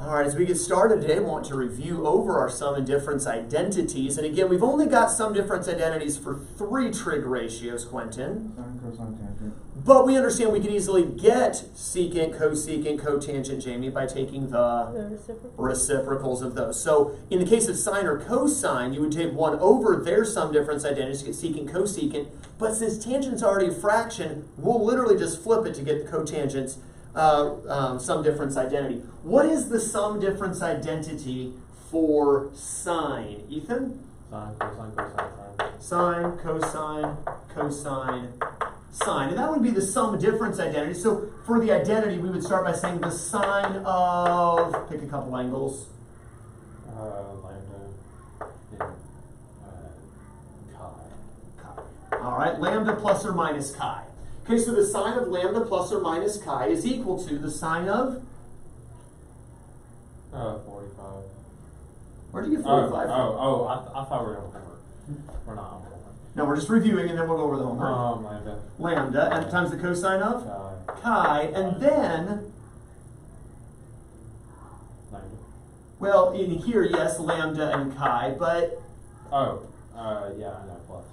All right, as we get started today, I want to review over our sum and difference identities. And again, we've only got sum difference identities for 3 trig ratios, Quentin. Sine, cosine, tangent. But we understand we could easily get secant, cosecant, cotangent, Jamie, by taking the reciprocals of those. So in the case of sine or cosine, you would take 1 over their sum difference identities to get secant, cosecant. But since tangent's already a fraction, we'll literally just flip it to get the cotangent's sum difference identity. What is the sum difference identity for sine, Ethan? Sine, cosine, cosine, sine. Sine, cosine, cosine, sine. And that would be the sum difference identity. So for the identity, we would start by saying the sine of, pick a couple angles. Lambda, yeah, chi. All right, lambda plus or minus chi. Okay, so the sine of lambda plus or minus chi is equal to the sine of? 45. Where'd you get 45 from? I thought we were on homework. We're not on homework. No, we're just reviewing and then we'll go over the homework. Lambda. Lambda, and times the cosine of? Chi. Chi, and then, Lambda. well, in here, yes, lambda and chi, but Yeah, I know, plus.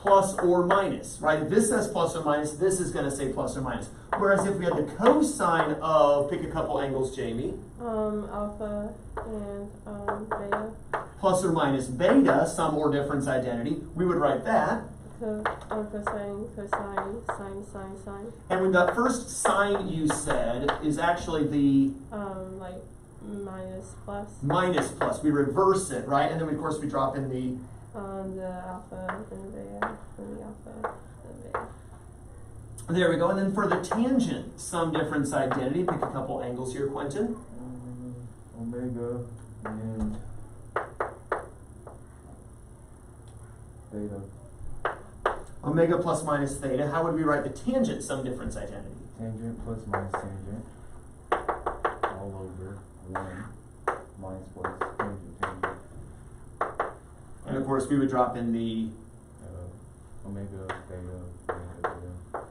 plus or minus, right? If this says plus or minus, this is going to say plus or minus. Whereas if we had the cosine of, pick a couple angles, Jamie. Alpha and beta. Plus or minus beta, sum or difference identity, we would write that. Cosine, cosine, sine, sine, sine. And when that first sine you said is actually the Like minus plus. minus plus. We reverse it, right? And then of course we drop in the The alpha and beta, and the alpha and beta. there we go. And then for the tangent sum difference identity, pick a couple angles here, Quentin. Omega and theta. Omega plus minus theta. How would we write the tangent sum difference identity? Tangent plus minus tangent. All over 1 minus plus tangent, tangent. And of course we would drop in the Omega, theta, theta.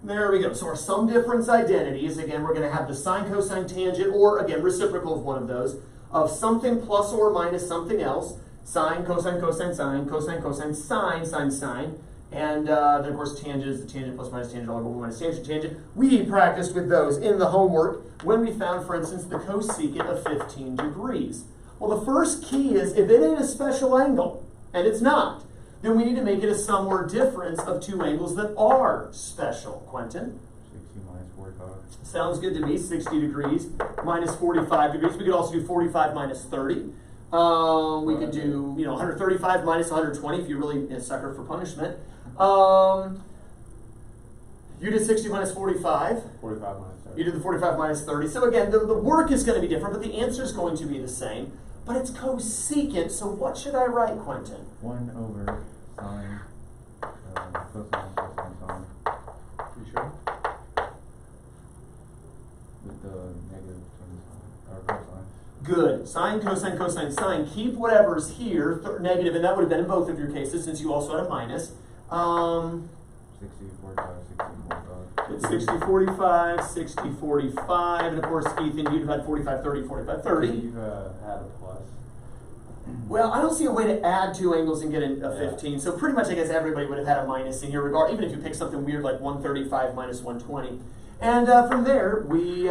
there we go. So our sum difference identities, again, we're going to have the sine, cosine, tangent, or again, reciprocal of one of those, of something plus or minus something else. Sine, cosine, cosine, sine, cosine, cosine, sine, sine, sine. And then, of course, tangent is the tangent plus minus tangent, all over minus tangent, tangent. We practiced with those in the homework when we found, for instance, the cosecant of 15 degrees. Well, the first key is if it ain't a special angle, and it's not, then we need to make it a sum or difference of 2 angles that are special. Quentin? 60 minus 45. Sounds good to me. 60 degrees minus 45 degrees. We could also do 45 minus 30. We could do, 135 minus 120 if you're really a sucker for punishment. You did 60 minus 45. 45 minus 30. You did the 45 minus 30. So again, the work is going to be different, but the answer is going to be the same. But it's cosecant, so what should I write, Quentin? 1 over sine, cosine, cosine, sine. You sure? With the negative between sine, or cosine. Good. Sine, cosine, cosine, sine. Keep whatever's here, negative, and that would have been in both of your cases since you also had a minus. 60, 45, 60, 45. It's 60, 45, 60, 45, and of course, Ethan, you'd have had 45, 30, 45, 30. You've had a plus. Well, I don't see a way to add 2 angles and get a 15, so pretty much I guess everybody would have had a minus in your regard, even if you pick something weird like 135 minus 120. And from there, we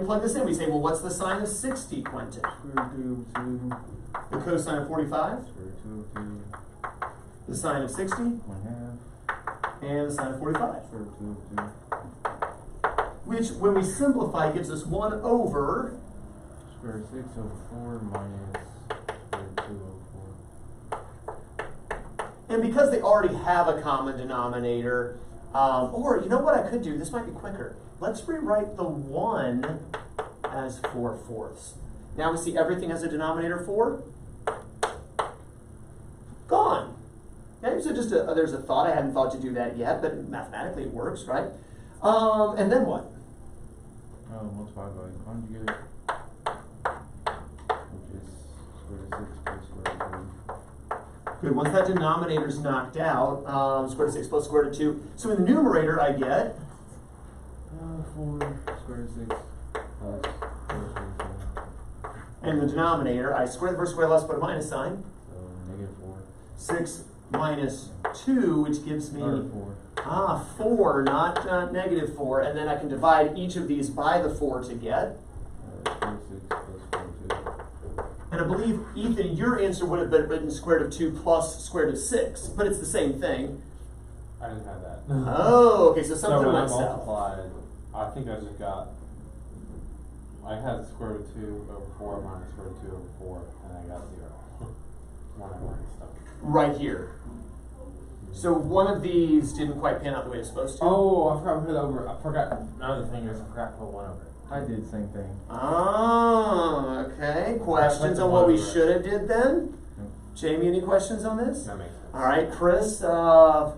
plug this in. We say, well, what's the sine of 60, Quentin? Square root of 2. The cosine of 45? Square root of 2. The sine of 60? 1/2. And the sine of 45. Square root of 2. Which, when we simplify, gives us 1 over... Square root of 6 over 4 minus square root of 2 over 4. And because they already have a common denominator, or you know what I could do? This might be quicker. Let's rewrite the 1 as 4/4. Now we see everything has a denominator 4. Gone. Okay, so just there's a thought. I hadn't thought to do that yet, but mathematically it works, right? And then what? Multiply by conjugate, which is square root of 6 plus square root of 2. Good. Once that denominator's knocked out, square root of 6 plus square root of 2. So in the numerator, I get 4 square root of 6 plus square root of 2. And the denominator, I square the first square less, put a minus sign. So negative 4. 6 minus 2, which gives me, Or 4. 4, not negative 4. And then I can divide each of these by the 4 to get. 26 plus 42. And I believe, Ethan, your answer would have been written square root of 2 plus square root of 6, but it's the same thing. I didn't have that. Oh, okay, so something when I went south. multiplied, I think I just got, I had square root of 2 over 4 minus square root of 2 over 4, and I got 0. When I minus stuff. Right here. So one of these didn't quite pan out the way it's supposed to. Oh, I forgot to put it over. I forgot, another thing is I forgot to put 1 over it. I did the same thing. Oh, okay. Questions on what we should have did then? Nope. Jamie, any questions on this? That makes sense. All right, Chris, email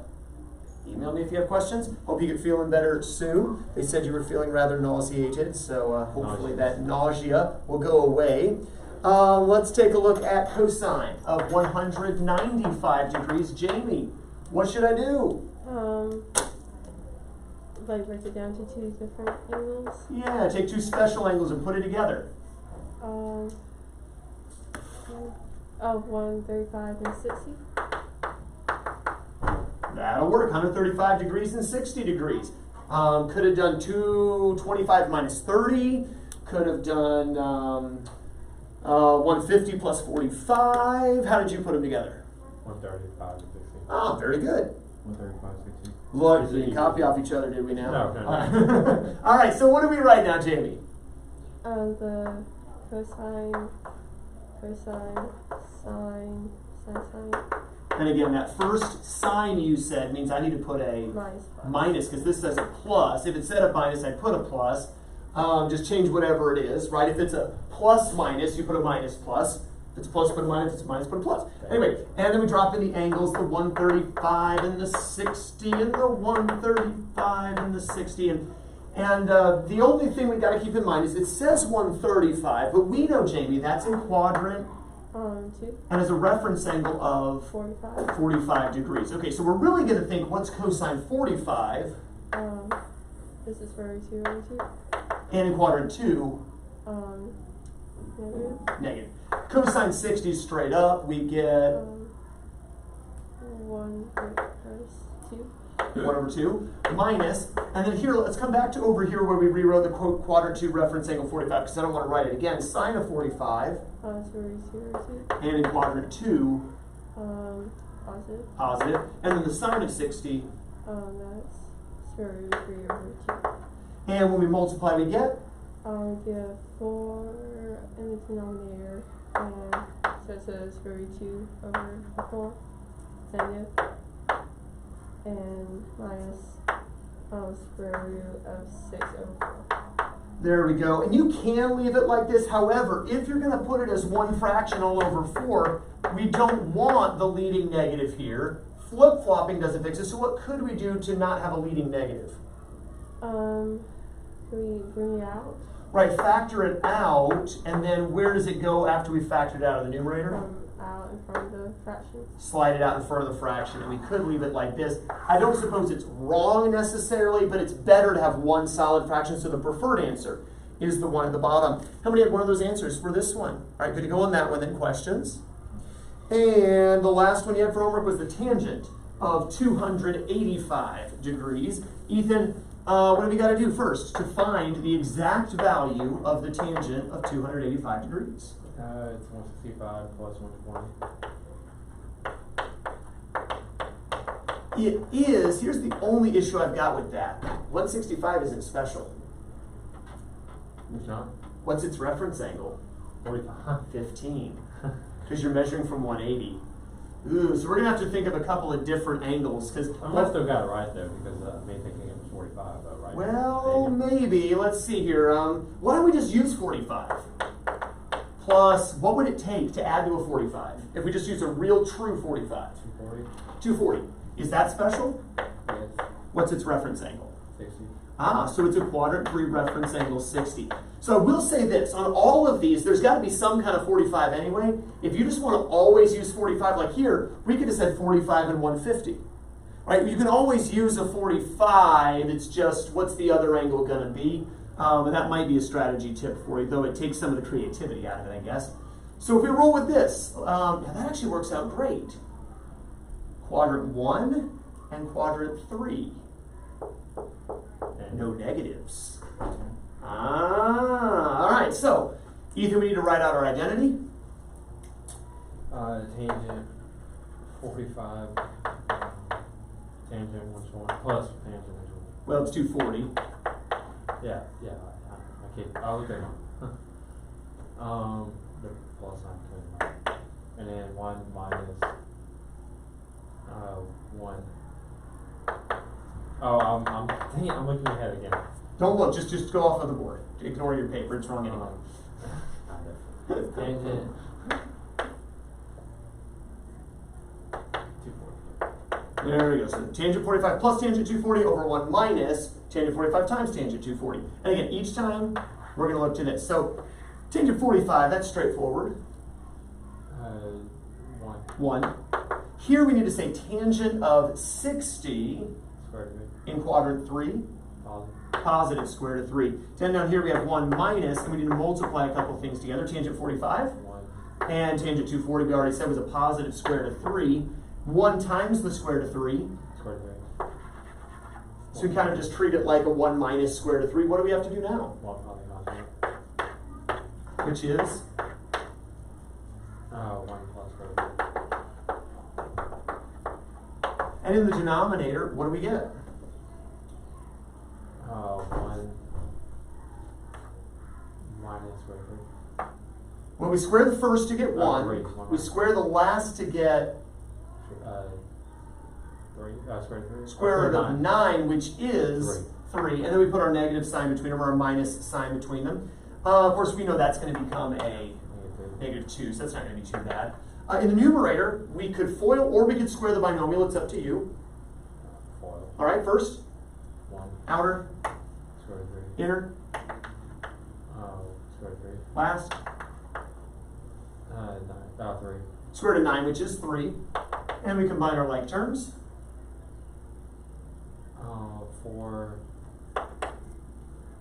me if you have questions. Hope you get feeling better soon. They said you were feeling rather nauseated, so hopefully that nausea will go away. Let's take a look at cosine of 195 degrees. Jamie, what should I do? Like break it down to 2 different angles. Yeah, take 2 special angles and put it together. 135 and 60. That'll work, 135 degrees and 60 degrees. Could have done 225 minus 30. Could have done 150 plus 45. How did you put them together? 135 and 60. Ah, very good. 135, 60. Look, we didn't copy off each other, did we now? No. All right, so what do we write now, Jamie? The cosine, sine. And again, that first sign you said means I need to put a Minus plus. minus, because this says a plus. If it said a minus, I'd put a plus. Just change whatever it is, right? If it's a plus minus, you put a minus plus. If it's a plus, put a minus. If it's a minus, put a plus. Anyway, and then we drop in the angles, the 135 and the 60, and the 135 and the 60. And the only thing we got to keep in mind is it says 135, but we know, Jamie, that's in quadrant 2. and has a reference angle of 45. 45 degrees. Okay, so we're really going to think, what's cosine 45? This is for 2 over 2. And in quadrant 2, Negative. negative. Cosine 60 is straight up. We get 1 plus 2. 1 over 2 minus, and then here, let's come back to over here where we rewrote the quote quadrant 2 reference angle 45, because I don't want to write it again. Sine of 45, Square root 2 over 2. and in quadrant 2, Positive. positive, and then the sine of 60, That's square root 3 over and when we multiply, we get 2. Get 4 in the denominator, and so it says square root 2 over 4, negative, and minus square root of 6 over 4. There we go. And you can leave it like this. However, if you're going to put it as one fraction all over 4, we don't want the leading negative here. Flip-flopping doesn't fix it. So what could we do to not have a leading negative? Can we bring it out? Right, factor it out, and then where does it go after we factor it out of the numerator? Out in front of the fraction. Slide it out in front of the fraction, and we could leave it like this. I don't suppose it's wrong necessarily, but it's better to have one solid fraction, so the preferred answer is the one at the bottom. How many had one of those answers for this one? All right, good to go on that one then. Questions? And the last one you had for homework was the tangent of 285 degrees. Ethan, what do we got to do first to find the exact value of the tangent of 285 degrees? It's 165 plus 120. It is, here's the only issue I've got with that. 165 isn't special. Which not? What's its reference angle? 45. 15. Because you're measuring from 180. Ooh, so we're going to have to think of a couple of different angles. Because I must have got it right though, because me thinking it was 45 though, right? well, maybe. Let's see here. Why don't we just use 45? Plus, what would it take to add to a 45? If we just use a real true 45? 240. 240. Is that special? Yes. What's its reference angle? 60. So it's a quadrant 3 reference angle 60. So I will say this, on all of these, there's got to be some kind of 45 anyway. If you just want to always use 45, like here, we could have said 45 and 150. Right? You can always use a 45, it's just, what's the other angle going to be? And that might be a strategy tip for you, though it takes some of the creativity out of it, I guess. So if we roll with this, that actually works out great. Quadrant 1 and quadrant 3. No negatives. All right, so Ethan, we need to write out our identity. Tangent 45, tangent which one? Plus tangent which one? Well, it's 240. Yeah, I can't, I'll look at it. The plus sign between, and then 1 minus 1. Oh, dang it, I'm looking ahead again. Don't look, just go off of the board. Ignore your paper, it's wrong anyway. Tangent 240. There we go. So tangent 45 plus tangent 240 over 1 minus tangent 45 times tangent 240. And again, each time we're going to look to this. So tangent 45, that's straightforward. 1. Here we need to say tangent of 60 Square root. in quadrant 3. Positive. Positive square root of 3. Then down here we have 1 minus, and we need to multiply a couple things together. Tangent 45 1. and tangent 240 we already said was a positive square root of 3. 1 times the square root of 3. Square root. So we kind of just treat it like a 1 minus square root of 3. What do we have to do now? Multiply the constant. Which is? 1 plus square root. And in the denominator, what do we get? 1 minus square root. When we square the first to get 1, three. we square the last to get 3. Square root 3. square root of 9, which is 3. And then we put our negative sign between them, or our minus sign between them. Of course, we know that's going to become a negative 2, so that's not going to be too bad. In the numerator, we could FOIL or we could square the binomial. It's up to you. Foil. All right, first, 1. outer, Square root 3. inner, Square root 3. last. 9. 3. Square root of 9, which is 3. And we combine our like terms. 4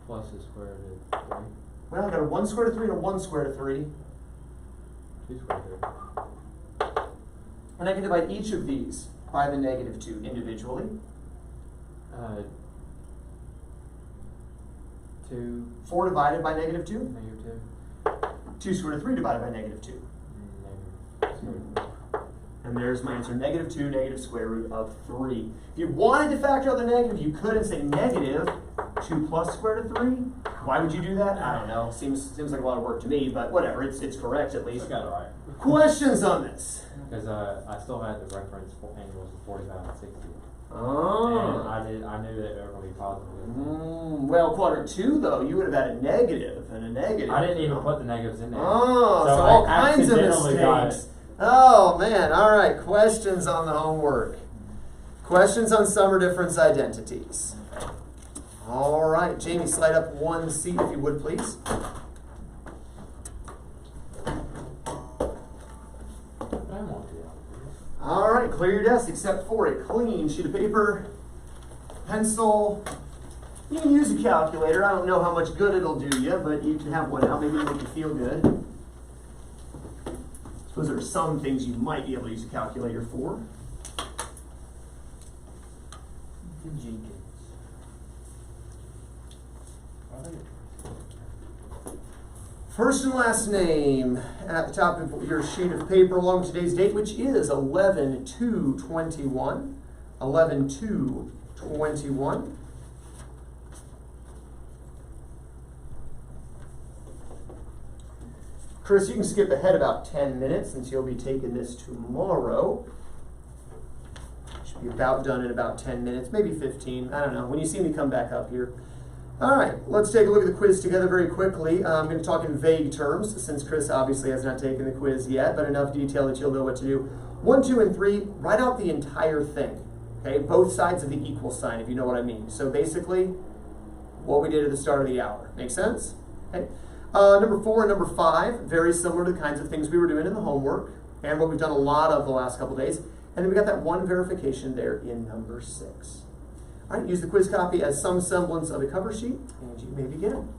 plus the square root of 3. Well, I got a 1 square root of 3 and a 1 square root of 3. 2 square root. And I can divide each of these by the negative 2 individually. 2. 4 divided by negative 2. Negative 2. 2 square root of 3 divided by negative 2. Negative square root. And there's my answer, negative 2, negative square root of 3. If you wanted to factor out the negative, you could and say negative 2 plus square root of 3. Why would you do that? I don't know. Seems like a lot of work to me, but whatever. It's correct at least. I got it right. Questions on this? Because I still had the reference for angles of 45 and 60. Oh. And I knew that they were going to be positive. Well, quadrant 2, though, you would have had a negative and a negative. I didn't even put the negatives in there. Oh, so all I kinds of accidentally got mistakes. Oh, man. All right. Questions on the homework. Questions on sum or difference identities. All right. Jamie, slide up 1C if you would, please. All right. Clear your desk except for a clean sheet of paper, pencil. You can use a calculator. I don't know how much good it'll do you, but you can have one out. Maybe it'll make you feel good. Suppose there are some things you might be able to use a calculator for. Jenkins. First and last name at the top of your sheet of paper along with today's date, which is 11/2/21. 11/2/21. Chris, you can skip ahead about 10 minutes since you'll be taking this tomorrow. Should be about done in about 10 minutes, maybe 15. I don't know. When you see me come back up here. All right, let's take a look at the quiz together very quickly. I'm going to talk in vague terms since Chris obviously has not taken the quiz yet, but enough detail that you'll know what to do. 1, 2, and 3, write out the entire thing. Okay, both sides of the equal sign, if you know what I mean. So basically, what we did at the start of the hour. Make sense? Okay. Number 4 and number 5, very similar to the kinds of things we were doing in the homework and what we've done a lot of the last couple days. And then we got that one verification there in number 6. All right, use the quiz copy as some semblance of a cover sheet, and you may begin.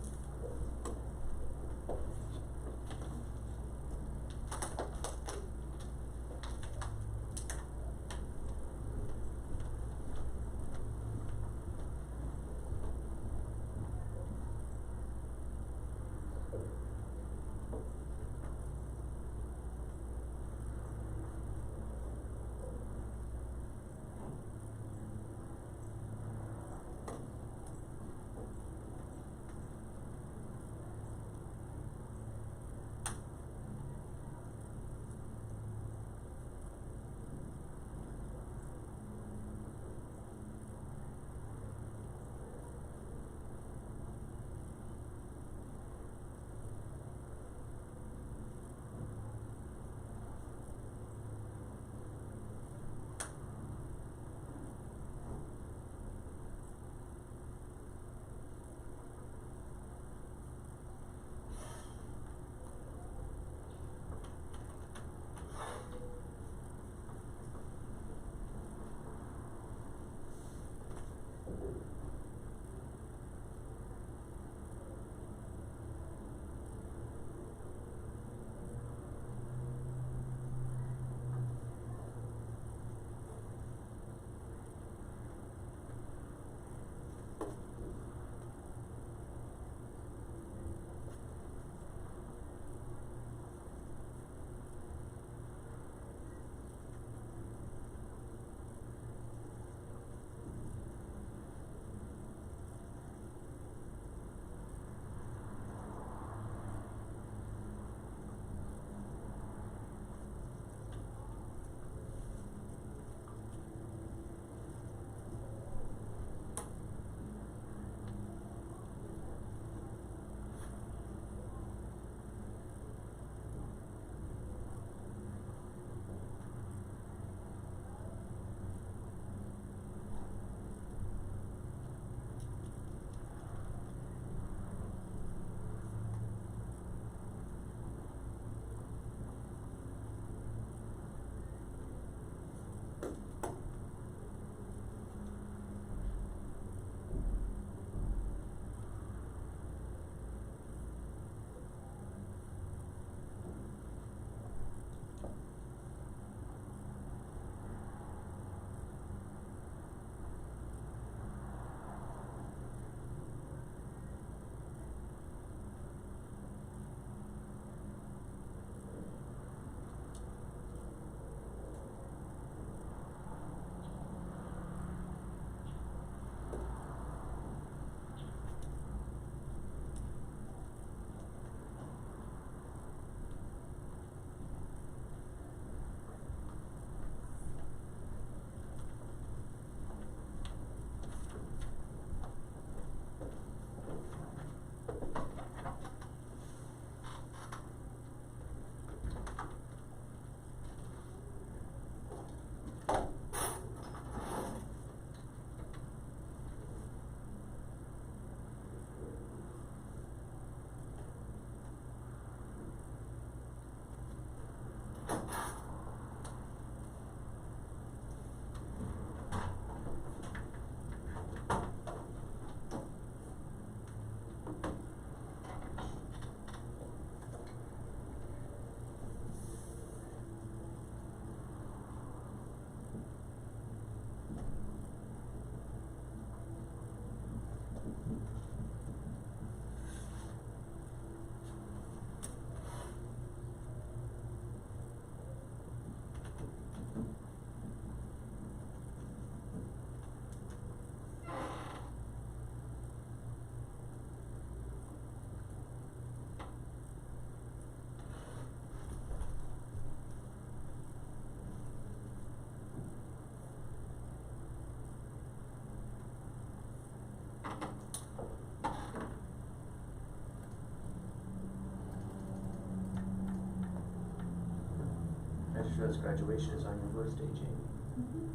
Ashton's graduation is on your birthday, Jamie.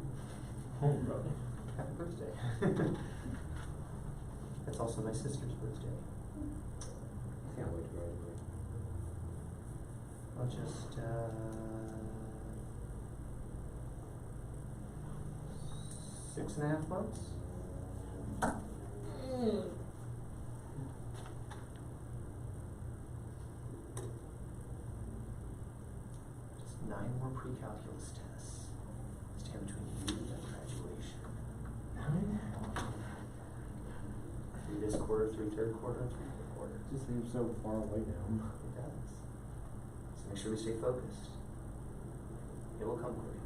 Oh, brother. Happy birthday. That's also my sister's birthday. Can't wait to graduate. I'll just, 6.5 months? Just 9 more pre-calculus tests. Stand between you and graduation. 3 this quarter, 3 third quarter, and 3 fourth quarter. It just seems so far away now. It does. So make sure we stay focused. It will come quick.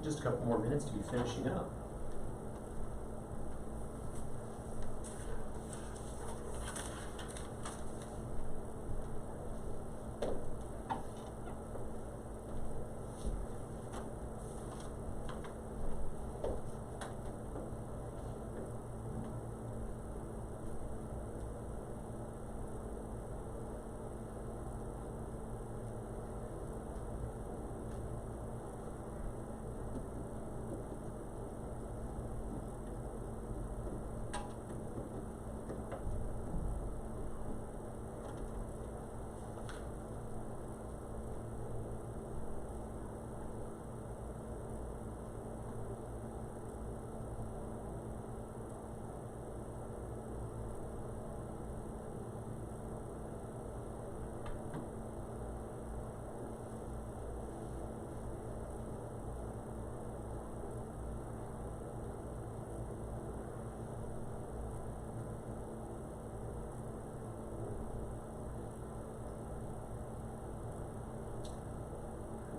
Just a couple more minutes to be finishing up.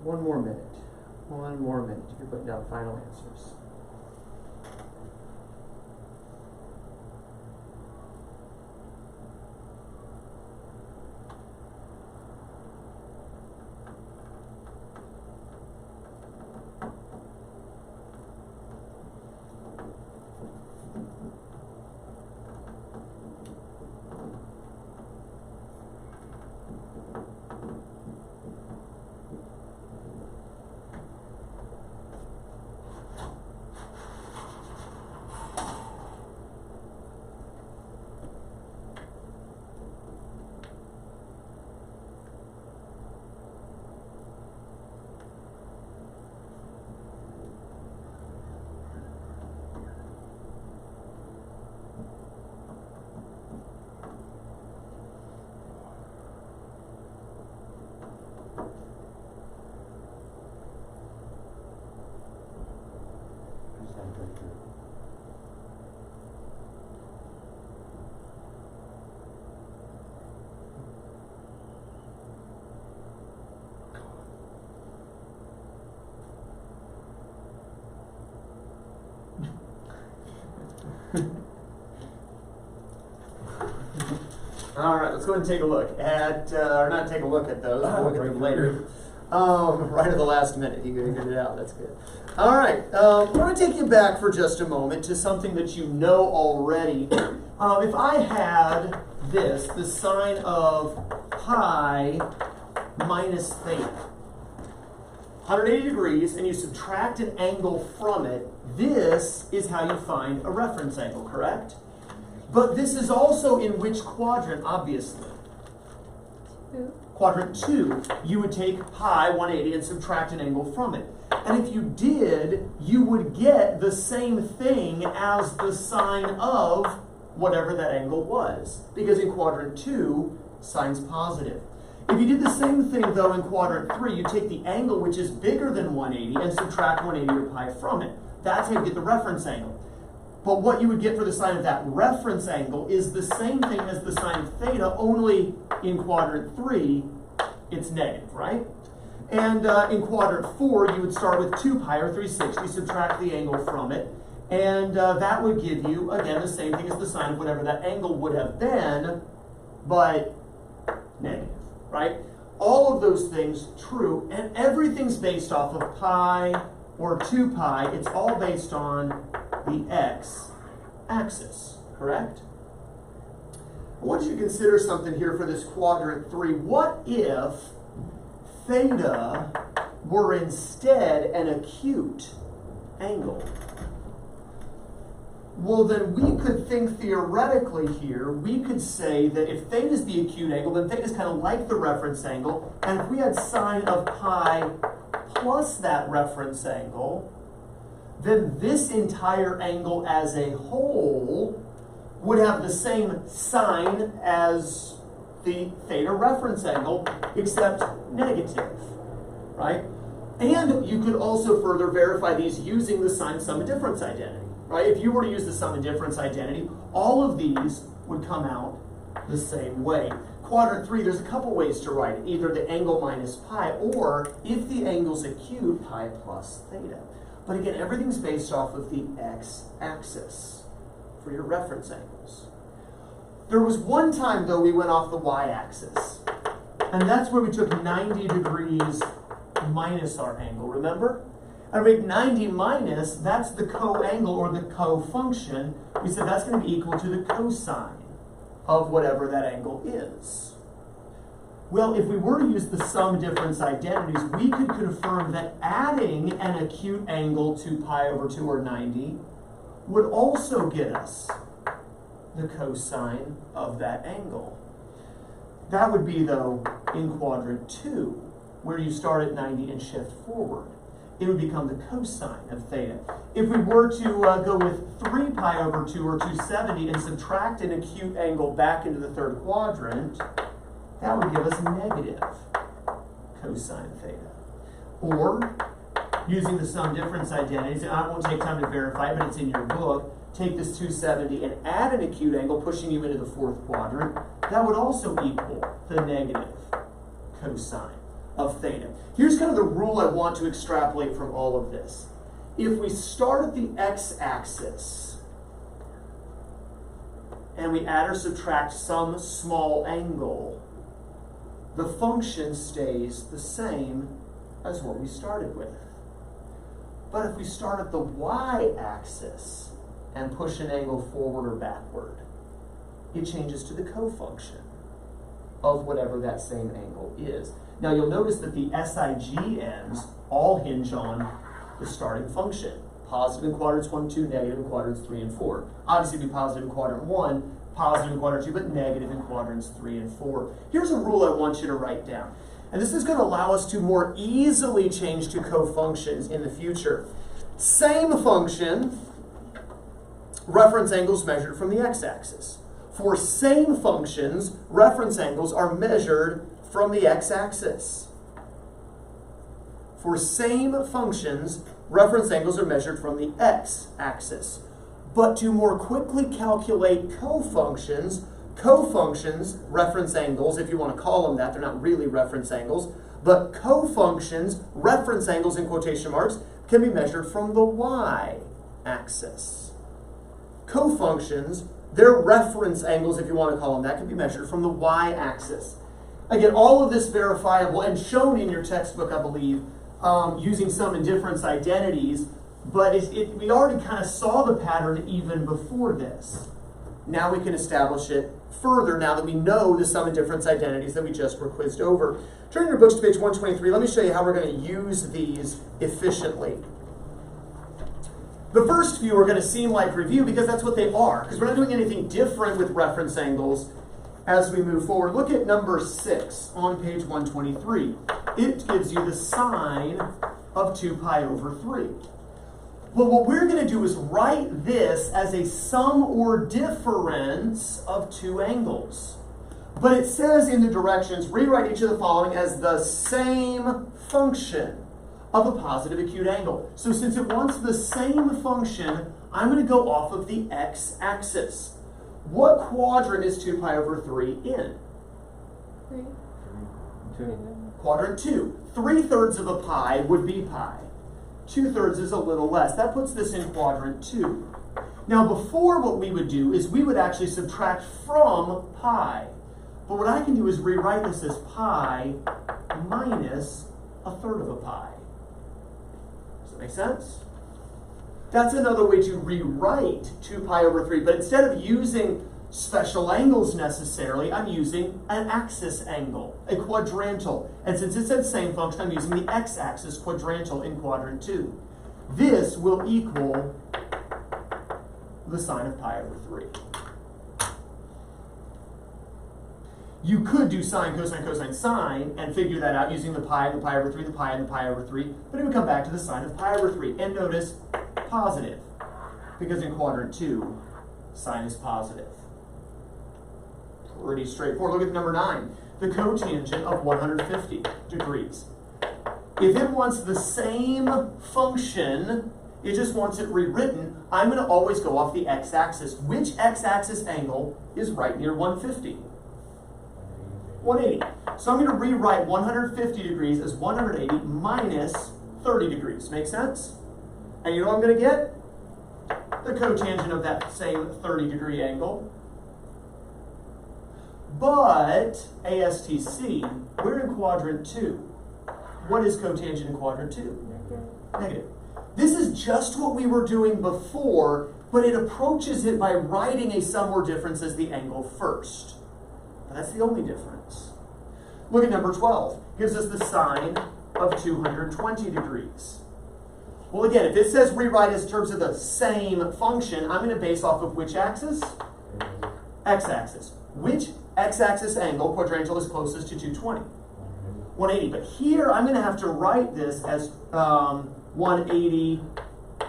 One more minute. One more minute. You're putting down final answers. All right, let's go ahead and take a look at, or not take a look at those, we'll look at them later. Right at the last minute, you figured it out, that's good. All right, I want to take you back for just a moment to something that you know already. If I had this, the sine of pi minus theta, 180 degrees, and you subtract an angle from it, this is how you find a reference angle, correct? But this is also in which quadrant, obviously? 2. Quadrant 2. You would take pi 180 and subtract an angle from it. And if you did, you would get the same thing as the sine of whatever that angle was. Because in quadrant 2, sine's positive. If you did the same thing, though, in quadrant 3, you take the angle which is bigger than 180 and subtract 180 or pi from it. That's how you get the reference angle. But what you would get for the sine of that reference angle is the same thing as the sine of theta, only in quadrant 3, it's negative, right? And in quadrant 4, you would start with 2 pi or 360, subtract the angle from it, and that would give you, again, the same thing as the sine of whatever that angle would have been, but negative, right? All of those things true, and everything's based off of pi or 2 pi. It's all based on the x-axis, correct? I want you to consider something here for this quadrant 3. What if theta were instead an acute angle? Well, then we could think theoretically here, we could say that if theta is the acute angle, then theta is kind of like the reference angle, and if we had sine of pi plus that reference angle, then this entire angle as a whole would have the same sign as the theta reference angle, except negative, right? And you could also further verify these using the sine sum and difference identity, right? If you were to use the sum and difference identity, all of these would come out the same way. Quadrant 3, there's a couple ways to write it. Either the angle minus pi, or if the angle's acute, pi plus theta. But again, everything's based off of the x-axis for your reference angles. There was one time, though, we went off the y-axis. And that's where we took 90 degrees minus our angle, remember? And we make 90 minus, that's the co-angle or the cofunction. We said that's going to be equal to the cosine of whatever that angle is. Well, if we were to use the sum difference identities, we could confirm that adding an acute angle to pi over 2 or 90 would also get us the cosine of that angle. That would be, though, in quadrant 2, where you start at 90 and shift forward. It would become the cosine of theta. If we were to go with 3 pi over 2 or 270 and subtract an acute angle back into the third quadrant, that would give us negative cosine theta. Or, using the sum difference identities, and I won't take time to verify, but it's in your book, take this 270 and add an acute angle, pushing you into the fourth quadrant, that would also equal the negative cosine of theta. Here's kind of the rule I want to extrapolate from all of this. If we start at the x-axis and we add or subtract some small angle, the function stays the same as what we started with. But if we start at the y-axis and push an angle forward or backward, it changes to the cofunction of whatever that same angle is. Now you'll notice that the SIG ends all hinge on the starting function. Positive in quadrants 1 and 2, negative in quadrants 3 and 4. Obviously it'd be positive in quadrant 1, positive in quadrant 2, but negative in quadrants 3 and 4. Here's a rule I want you to write down. And this is going to allow us to more easily change to cofunctions in the future. Same function, reference angles measured from the x-axis. For same functions, reference angles are measured from the x-axis. For same functions, reference angles are measured from the x-axis. But to more quickly calculate cofunctions, reference angles, if you want to call them that, they're not really reference angles, but cofunctions, reference angles in quotation marks, can be measured from the y-axis. Cofunctions, their reference angles, if you want to call them that, can be measured from the y-axis. Again, all of this verifiable and shown in your textbook, I believe, using sum and difference identities, but we already kind of saw the pattern even before this. Now we can establish it further now that we know the sum and difference identities that we just were quizzed over. Turn your books to page 123. Let me show you how we're going to use these efficiently. The first few are going to seem like review because that's what they are, because we're not doing anything different with reference angles as we move forward. Look at number 6 on page 123. It gives you the sine of 2 pi over 3. Well, what we're going to do is write this as a sum or difference of two angles. But it says in the directions, rewrite each of the following as the same function of a positive acute angle. So since it wants the same function, I'm going to go off of the x-axis. What quadrant is 2 pi over 3 in? 3. 2. Quadrant 2. 3/3 of a pi would be pi. 2/3 is a little less. That puts this in quadrant 2. Now before, what we would do is we would actually subtract from pi. But what I can do is rewrite this as pi minus 1/3 of a pi. Does that make sense? That's another way to rewrite 2 pi over 3. But instead of using special angles necessarily, I'm using an axis angle, a quadrantal. And since it's the same function, I'm using the x-axis quadrantal in quadrant 2. This will equal the sine of pi over 3. You could do sine, cosine, cosine, sine, and figure that out using the pi and the pi over 3, the pi and the pi over 3, but it would come back to the sine of pi over 3. And notice, positive, because in quadrant 2, sine is positive. Pretty straightforward. Look at number 9, the cotangent of 150 degrees. If it wants the same function, it just wants it rewritten, I'm going to always go off the x-axis. Which x-axis angle is right near 150? 180. So I'm going to rewrite 150 degrees as 180 minus 30 degrees. Make sense? And you know what I'm going to get? The cotangent of that same 30-degree angle. But, ASTC, we're in quadrant 2. What is cotangent in quadrant 2? Negative. This is just what we were doing before, but it approaches it by writing a sum or difference as the angle first. But that's the only difference. Look at number 12. Gives us the sine of 220 degrees. Well, again, if it says rewrite as terms of the same function, I'm going to base off of which axis? X-axis. Which x-axis angle, quadrantal, is closest to 220? 180. But here, I'm going to have to write this as 180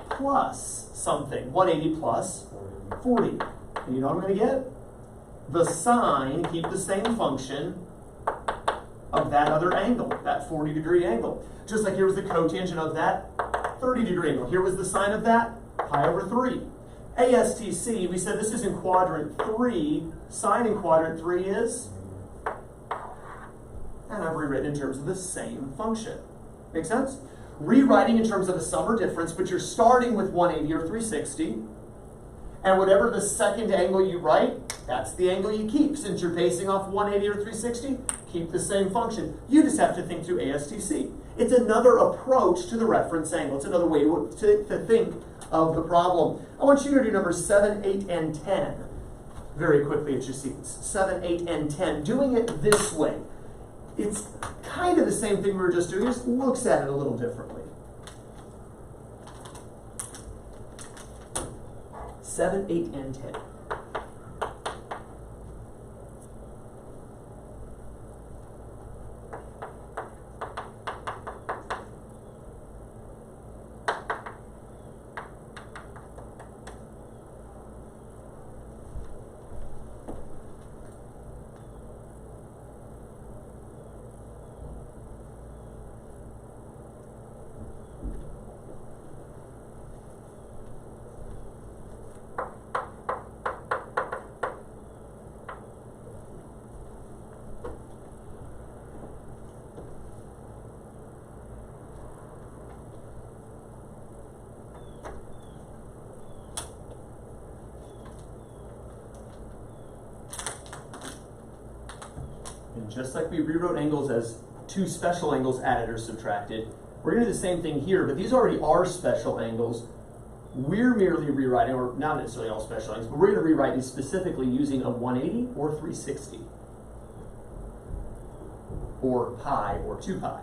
plus something. 180 plus 40. And you know what I'm going to get? The sine, keep the same function, of that other angle, that 40-degree angle. Just like here was the cotangent of that 30-degree angle. Here was the sine of that, pi over 3. ASTC, we said this is in quadrant 3. Sine in quadrant 3 is? And I've rewritten in terms of the same function. Make sense? Rewriting in terms of a sum or difference, but you're starting with 180 or 360. And whatever the second angle you write, that's the angle you keep. Since you're basing off 180 or 360, keep the same function. You just have to think through ASTC. It's another approach to the reference angle. It's another way to think of the problem. I want you to do numbers 7, 8, and 10 very quickly at your seats. 7, 8, and 10. Doing it this way. It's kind of the same thing we were just doing, it just looks at it a little differently. 7, 8, and 10. And just like we rewrote angles as two special angles added or subtracted, we're going to do the same thing here, but these already are special angles. We're merely rewriting, or not necessarily all special angles, but we're going to rewrite these specifically using a 180 or 360, or pi or 2 pi.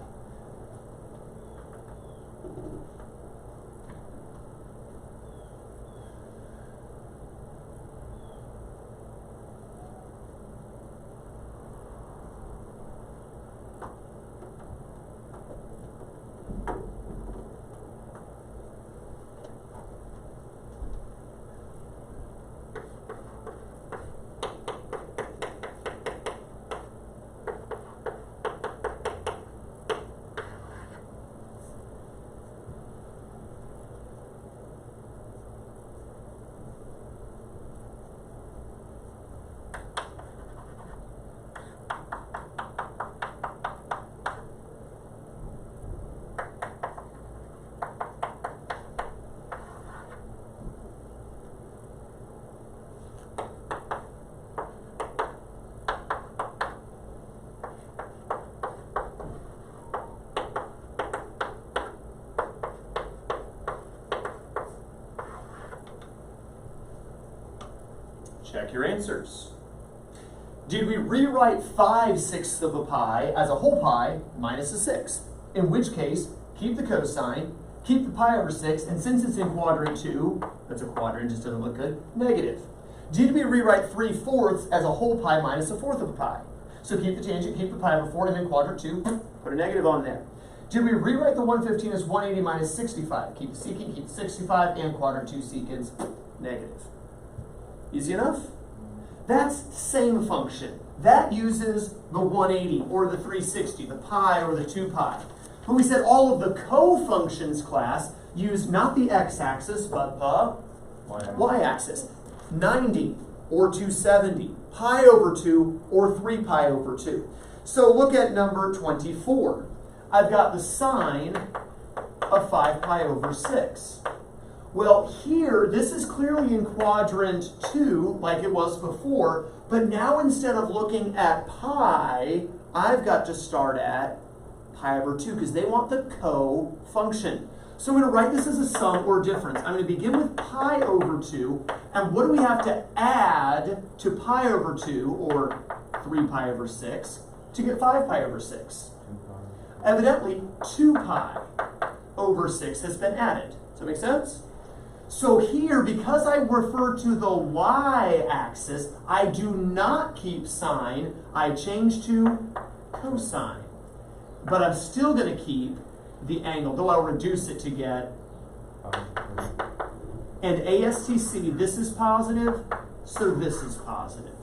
Check your answers. Did we rewrite 5/6 of a pi as a whole pi minus a sixth? In which case, keep the cosine, keep the pi over 6, and since it's in quadrant 2, that's a quadrant, just doesn't look good, negative. Did we rewrite 3/4 as a whole pi minus a fourth of a pi? So keep the tangent, keep the pi over 4, and then quadrant 2, put a negative on there. Did we rewrite the 115 as 180 minus 65? Keep the secant, keep the 65, and quadrant 2 secants, negative. Easy enough? That's same function. That uses the 180 or the 360, the pi or the 2 pi. But we said all of the cofunctions class use not the x-axis, but the y-axis. 90 or 270, pi over 2 or 3 pi over 2. So look at number 24. I've got the sine of 5 pi over 6. Well, here, this is clearly in quadrant 2, like it was before, but now instead of looking at pi, I've got to start at pi over 2, because they want the co-function. So I'm going to write this as a sum or difference. I'm going to begin with pi over 2, and what do we have to add to pi over 2, or 3 pi over 6, to get 5 pi over 6? Evidently, 2 pi over 6 has been added. Does that make sense? So here, because I refer to the y-axis, I do not keep sine. I change to cosine. But I'm still going to keep the angle, though I'll reduce it to get. And ASTC, this is positive, so this is positive.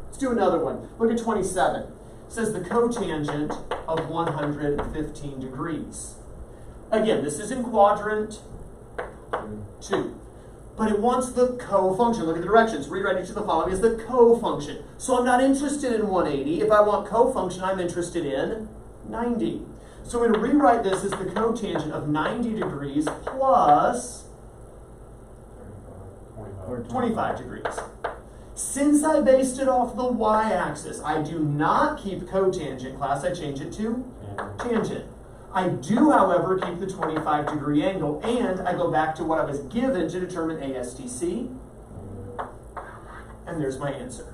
Let's do another one. Look at 27. It says the cotangent of 115 degrees. Again, this is in quadrant 2. But it wants the cofunction. Look at the directions. Rewrite each of the following as the cofunction. So I'm not interested in 180. If I want cofunction, I'm interested in 90. So I'm going to rewrite this as the cotangent of 90 degrees plus 25 degrees. Since I based it off the y-axis, I do not keep cotangent, class. I change it to tangent. I do, however, keep the 25-degree angle, and I go back to what I was given to determine ASTC, and there's my answer.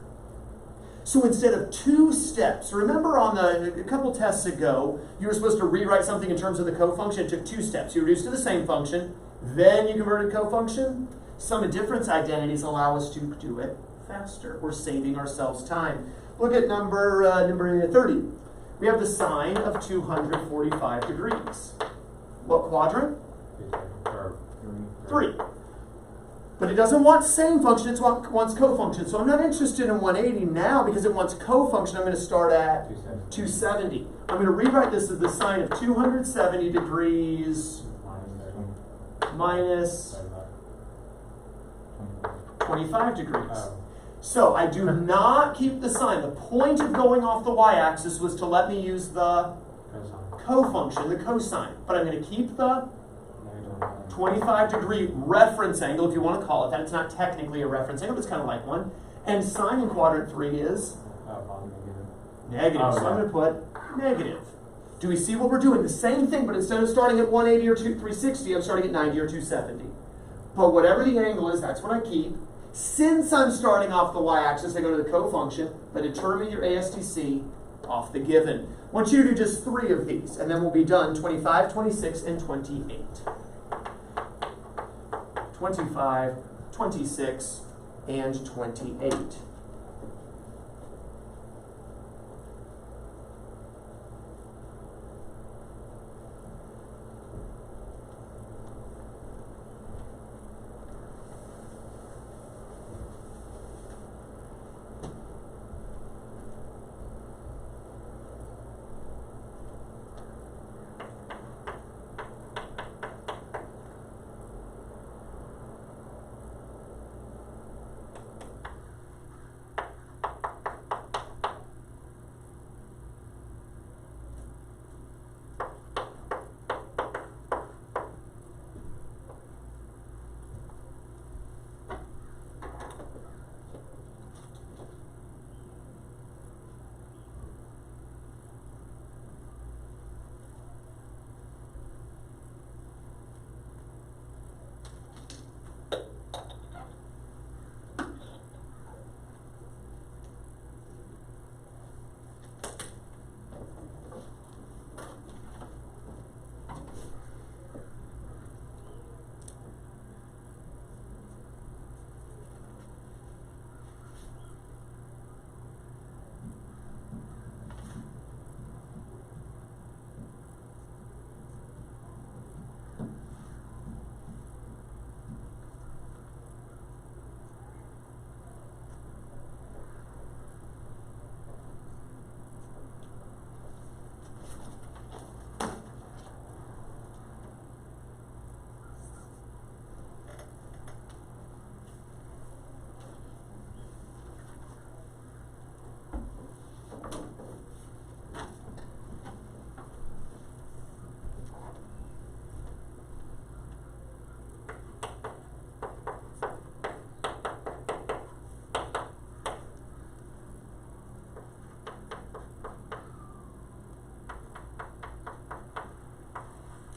So instead of 2 steps, remember on a couple tests ago, you were supposed to rewrite something in terms of the cofunction. It took 2 steps. You reduced to the same function, then you converted cofunction. Sum of difference identities allow us to do it faster. We're saving ourselves time. Look at number 30. We have the sine of 245 degrees. What quadrant? 3. But it doesn't want same function, it wants cofunction. So I'm not interested in 180 now because it wants cofunction. I'm going to start at 270. I'm going to rewrite this as the sine of 270 degrees minus 25 degrees. So I do not keep the sine. The point of going off the y-axis was to let me use the cofunction, the cosine. But I'm going to keep the 25-degree reference angle, if you want to call it that. It's not technically a reference angle, but it's kind of like one. And sine in quadrant 3 is negative. So I'm going to put negative. Do we see what we're doing? The same thing, but instead of starting at 180 or 360, I'm starting at 90 or 270. But whatever the angle is, that's what I keep. Since I'm starting off the y-axis, I go to the cofunction, but determine your ASTC off the given. I want you to do just 3 of these, and then we'll be done. 25, 26, and 28. 25, 26, and 28.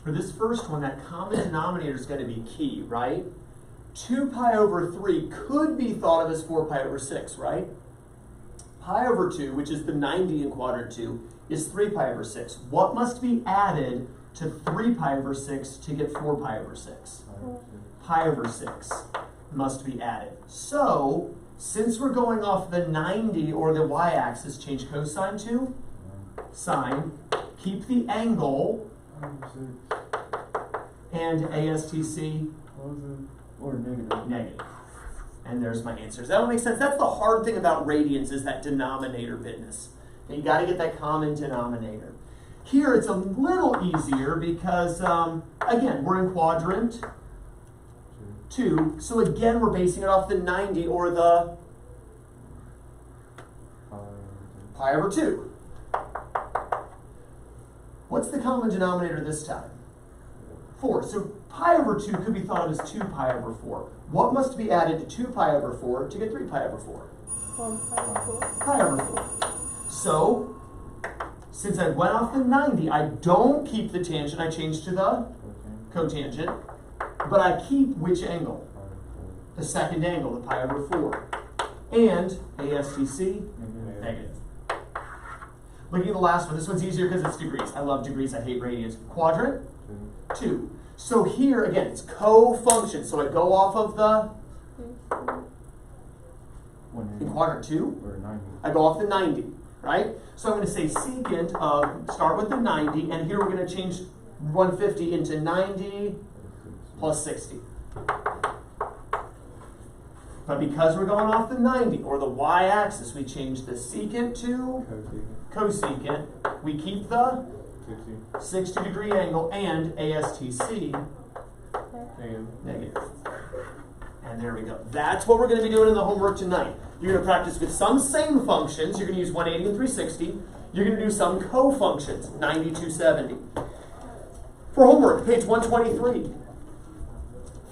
For this first one, that common denominator is going to be key, right? 2 pi over 3 could be thought of as 4 pi over 6, right? Pi over 2, which is the 90 in quadrant 2, is 3 pi over 6. What must be added to 3 pi over 6 to get 4 pi over 6? Pi over 6 must be added. So, since we're going off the 90 or the y-axis, change cosine to sine, keep the angle, and ASTC Or negative. negative. And there's my answer. Does that all make sense? That's the hard thing about radians is that denominator business. And you got to get that common denominator. Here it's a little easier because, again, we're in quadrant 2. So again, we're basing it off the 90 or the pi over 2. What's the common denominator this time? 4. So pi over 2 could be thought of as 2 pi over 4. What must be added to 2 pi over 4 to get 3 pi over 4? 1 pi over 4. Pi over 4. So, since I went off the 90, I don't keep the tangent, I change to the cotangent. But I keep which angle? The second angle, the pi over 4. And ASTC, negative. Looking at the last one, this one's easier because it's degrees. I love degrees, I hate radians. Quadrant 2. So here, again, it's cofunction. So I go off of the, in quadrant 2, Or 90. I go off the 90, right? So I'm going to say secant of, start with the 90, and here we're going to change 150 into 90 plus 60. But because we're going off the 90, or the y-axis, we change the secant to cosecant. We keep the 60 degree angle and ASTC negative. And there we go. That's what we're going to be doing in the homework tonight. You're going to practice with some same functions. You're going to use 180 and 360. You're going to do some cofunctions, 90, 270. For homework, page 123.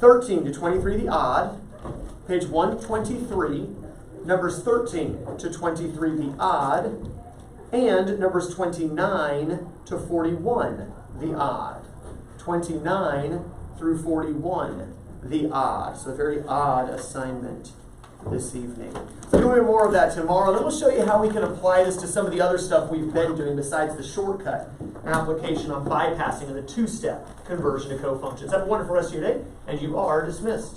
13 to 23, the odd. Page 123, numbers 13 to 23, the odd. And numbers 29 to 41, the odd. 29 through 41, the odd. So a very odd assignment this evening. We're doing more of that tomorrow. Then we'll show you how we can apply this to some of the other stuff we've been doing besides the shortcut application on bypassing and the two-step conversion to cofunctions. Have a wonderful rest of your day, and you are dismissed.